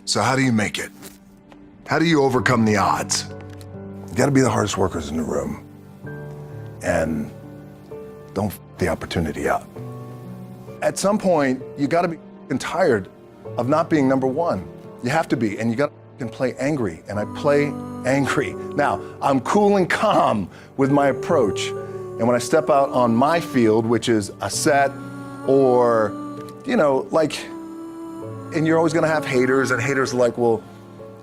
So how do you make it? How do you overcome the odds? You gotta be the hardest workers in the room. And don't f the opportunity up. At some point, you gotta be tired of not being number one. You have to be, and you gotta play angry, and I play angry. Now, I'm cool and calm with my approach, and when I step out on my field, which is a set, or, you know, like, and you're always gonna have haters, and haters are like, well,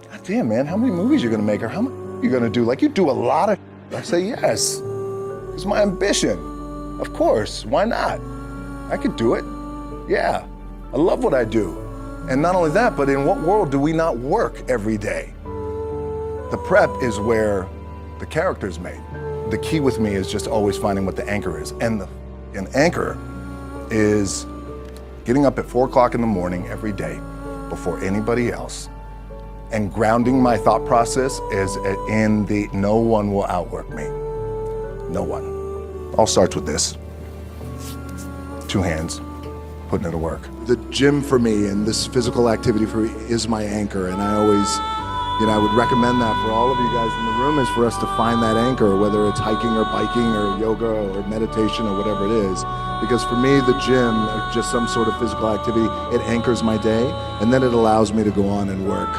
God damn, man, how many movies you gonna make, or how much you gonna do? Like, you do a lot of I say, yes, it's my ambition. Of course, why not? I could do it, yeah. I love what I do. And not only that, but in what world do we not work every day? The prep is where the character's made. The key with me is just always finding what the anchor is. And an anchor is getting up at 4 o'clock in the morning every day before anybody else and grounding my thought process is in the no one will outwork me. No one. All starts with this. 2 hands, putting it to work. The gym for me and this physical activity for me is my anchor, and I always, you know, I would recommend that for all of you guys in the room is for us to find that anchor, whether it's hiking or biking or yoga or meditation or whatever it is. Because for me, the gym, or just some sort of physical activity, it anchors my day, and then it allows me to go on and work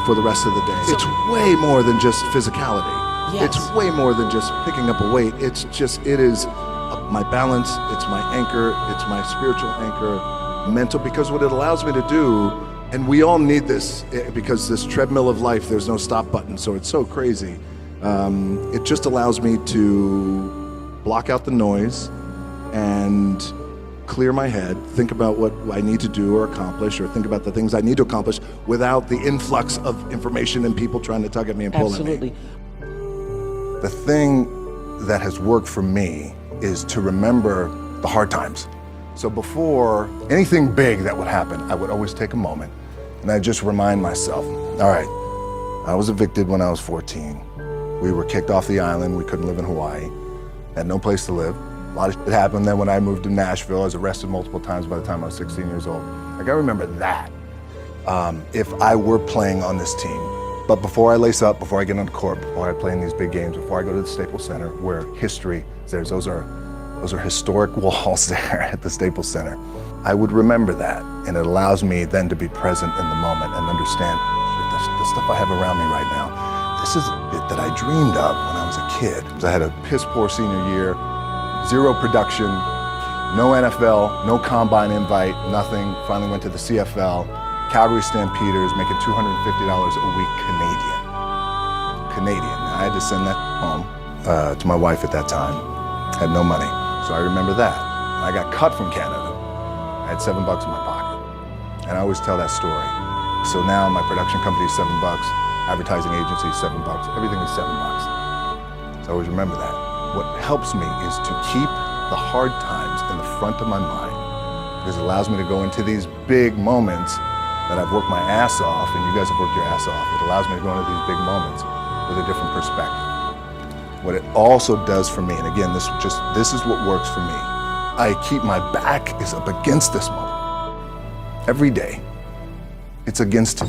for the rest of the day. It's way more than just physicality. Yes. It's way more than just picking up a weight. It's just, it is my balance, it's my anchor, it's my spiritual anchor, mental, because what it allows me to do, and we all need this, because this treadmill of life, there's no stop button, so it's so crazy. It just allows me to block out the noise and clear my head, think about what I need to do or accomplish, or think about the things I need to accomplish without the influx of information and people trying to tug at me and pull at me. Absolutely. The thing that has worked for me is to remember the hard times. So before anything big that would happen, I would always take a moment and I'd just remind myself, all right, I was evicted when I was 14. We were kicked off the island. We couldn't live in Hawaii. Had no place to live. A lot of shit happened. Then when I moved to Nashville, I was arrested multiple times by the time I was 16 years old. Like, I remember that if I were playing on this team. But before I lace up, before I get on the court, before I play in these big games, before I go to the Staples Center, where history is there, those are historic walls there at the Staples Center. I would remember that, and it allows me then to be present in the moment and understand the stuff I have around me right now. This is it that I dreamed of when I was a kid. I had a piss poor senior year, 0 production, no NFL, no combine invite, nothing. Finally went to the CFL. Calgary Stampeders, making $250 a week Canadian. I had to send that home to my wife at that time. Had no money, so I remember that. I got cut from Canada. I had $7 in my pocket, and I always tell that story. So now my production company is $7, advertising agency is $7, everything is $7. So I always remember that. What helps me is to keep the hard times in the front of my mind, because it allows me to go into these big moments that I've worked my ass off, and you guys have worked your ass off. It allows me to go into these big moments with a different perspective. What it also does for me, and again, this is what works for me. I keep my back is up against this moment. Every day, it's against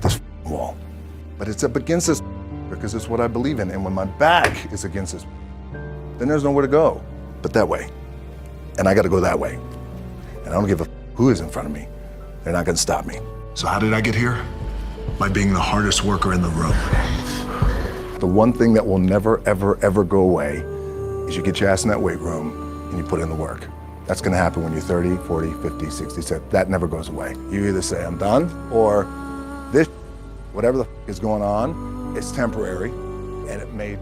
this wall. But it's up against this because it's what I believe in. And when my back is against this, then there's nowhere to go but that way. And I gotta go that way. And I don't give a who is in front of me. They're not gonna stop me. So how did I get here? By being the hardest worker in the room. The one thing that will never, ever, ever go away is you get your ass in that weight room and you put in the work. That's gonna happen when you're 30, 40, 50, 60, 70. That never goes away. You either say, I'm done, or this, whatever the is going on, it's temporary, and it made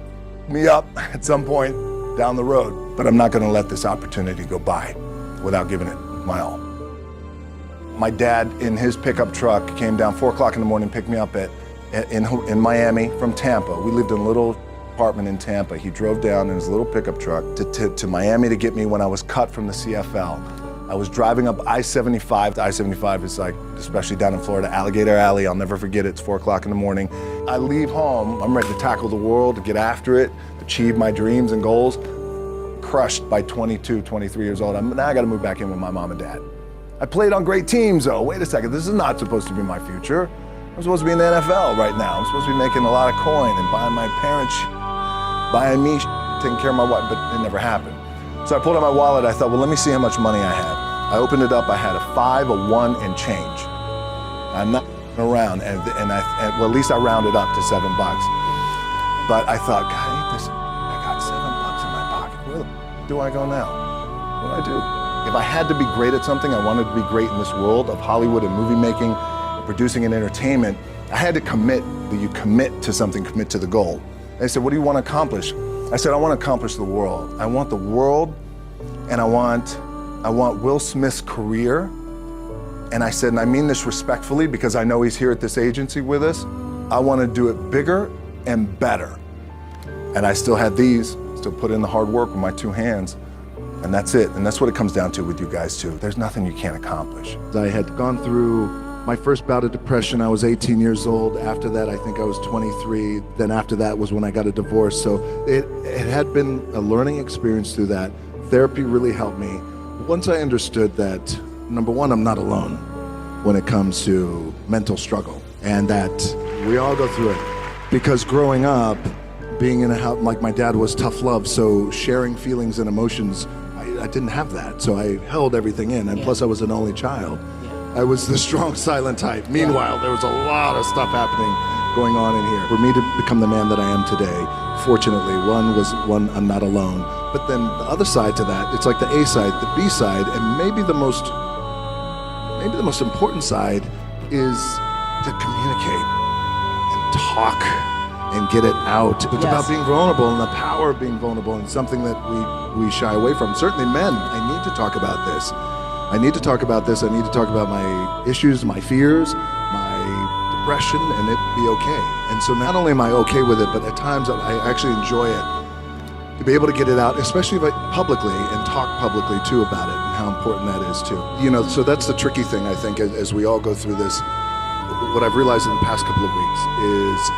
me up at some point down the road. But I'm not gonna let this opportunity go by without giving it my all. My dad, in his pickup truck, came down 4 o'clock in the morning, picked me up in Miami from Tampa. We lived in a little apartment in Tampa. He drove down in his little pickup truck to Miami to get me when I was cut from the CFL. I was driving up I-75. I-75 is like, especially down in Florida, Alligator Alley. I'll never forget it. It's 4 o'clock in the morning. I leave home. I'm ready to tackle the world, to get after it, achieve my dreams and goals. Crushed by 22, 23 years old. Now I got to move back in with my mom and dad. I played on great teams though. Wait a second, this is not supposed to be my future. I'm supposed to be in the NFL right now. I'm supposed to be making a lot of coin and buying my parents, buying me, taking care of my wife, but it never happened. So I pulled out my wallet, I thought, well, let me see how much money I had. I opened it up, I had a 5, a 1, and change. I'm not around, well, at least I rounded up to $7. But I thought, God, ain't this, I got $7 in my pocket. Where do I go now? What do I do? If I had to be great at something, I wanted to be great in this world of Hollywood and movie making, producing and entertainment, I had to commit. When you commit to something, commit to the goal. They said, what do you want to accomplish? I said, I want to accomplish the world. I want the world, and I want Will Smith's career. And I said, and I mean this respectfully because I know he's here at this agency with us, I want to do it bigger and better. And I still had these, still put in the hard work with my 2 hands. And that's it. And that's what it comes down to with you guys too. There's nothing you can't accomplish. I had gone through my first bout of depression. I was 18 years old. After that, I think I was 23. Then after that was when I got a divorce. So it had been a learning experience through that. Therapy really helped me. Once I understood that, number one, I'm not alone when it comes to mental struggle, and that we all go through it. Because growing up, being in a house, like my dad was tough love, so sharing feelings and emotions, I didn't have that. So I held everything in, and plus I was an only child. I was the strong, silent type. Meanwhile, there was a lot of stuff happening going on in here. For me to become the man that I am today, fortunately, one, I'm not alone. But then the other side to that, it's like the A side, the B side, and maybe the most important side is to communicate and talk and get it out. It's about being vulnerable and the power of being vulnerable, and something that we shy away from. Certainly men, I need to talk about this. I need to talk about this. I need to talk about my issues, my fears, my depression, and it be okay. And so not only am I okay with it, but at times I actually enjoy it. To be able to get it out, especially publicly, and talk publicly too about it, and how important that is too. You know, so that's the tricky thing, I think, as we all go through this. What I've realized in the past couple of weeks is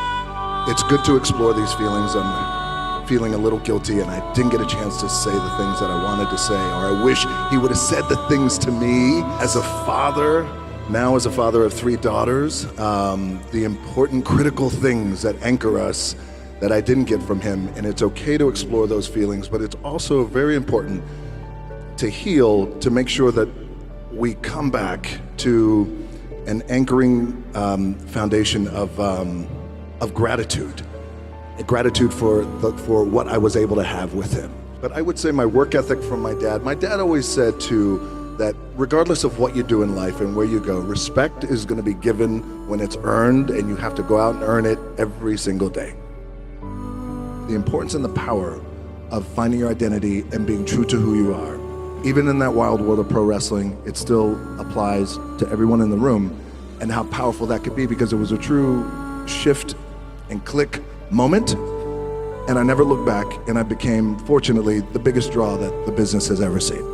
it's good to explore these feelings. I'm feeling a little guilty, and I didn't get a chance to say the things that I wanted to say, or I wish he would have said the things to me. As a father, now as a father of 3 daughters, the important, critical things that anchor us that I didn't get from him, and it's okay to explore those feelings, but it's also very important to heal, to make sure that we come back to an anchoring foundation of gratitude. Gratitude for what I was able to have with him. But I would say my work ethic from my dad always said too, that regardless of what you do in life and where you go, respect is going to be given when it's earned, and you have to go out and earn it every single day. The importance and the power of finding your identity and being true to who you are. Even in that wild world of pro wrestling, it still applies to everyone in the room, and how powerful that could be, because it was a true shift and click moment, and I never looked back, and I became, fortunately, the biggest draw that the business has ever seen.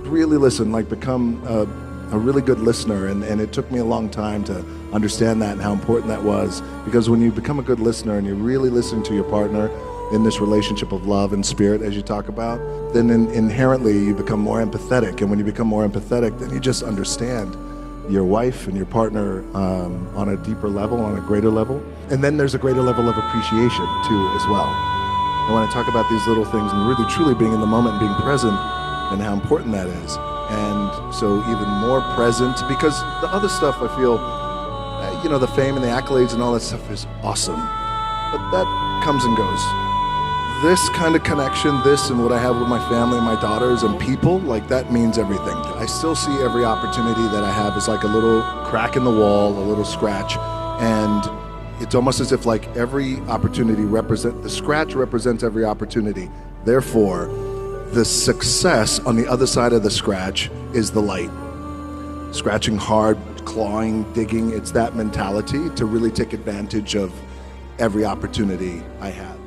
Really listen, become a really good listener, and it took me a long time to understand that and how important that was, because when you become a good listener and you really listen to your partner in this relationship of love and spirit, as you talk about, then inherently you become more empathetic, and when you become more empathetic, then you just understand your wife and your partner on a deeper level, on a greater level. And then there's a greater level of appreciation too as well. I want to talk about these little things and really truly being in the moment and being present, and how important that is. And so even more present, because the other stuff I feel, the fame and the accolades and all that stuff is awesome, but that comes and goes. This kind of connection, this and what I have with my family and my daughters and people, that means everything. I still see every opportunity that I have as like a little crack in the wall, a little scratch, and it's almost as if every opportunity the scratch represents every opportunity. Therefore, the success on the other side of the scratch is the light. Scratching hard, clawing, digging, it's that mentality to really take advantage of every opportunity I have.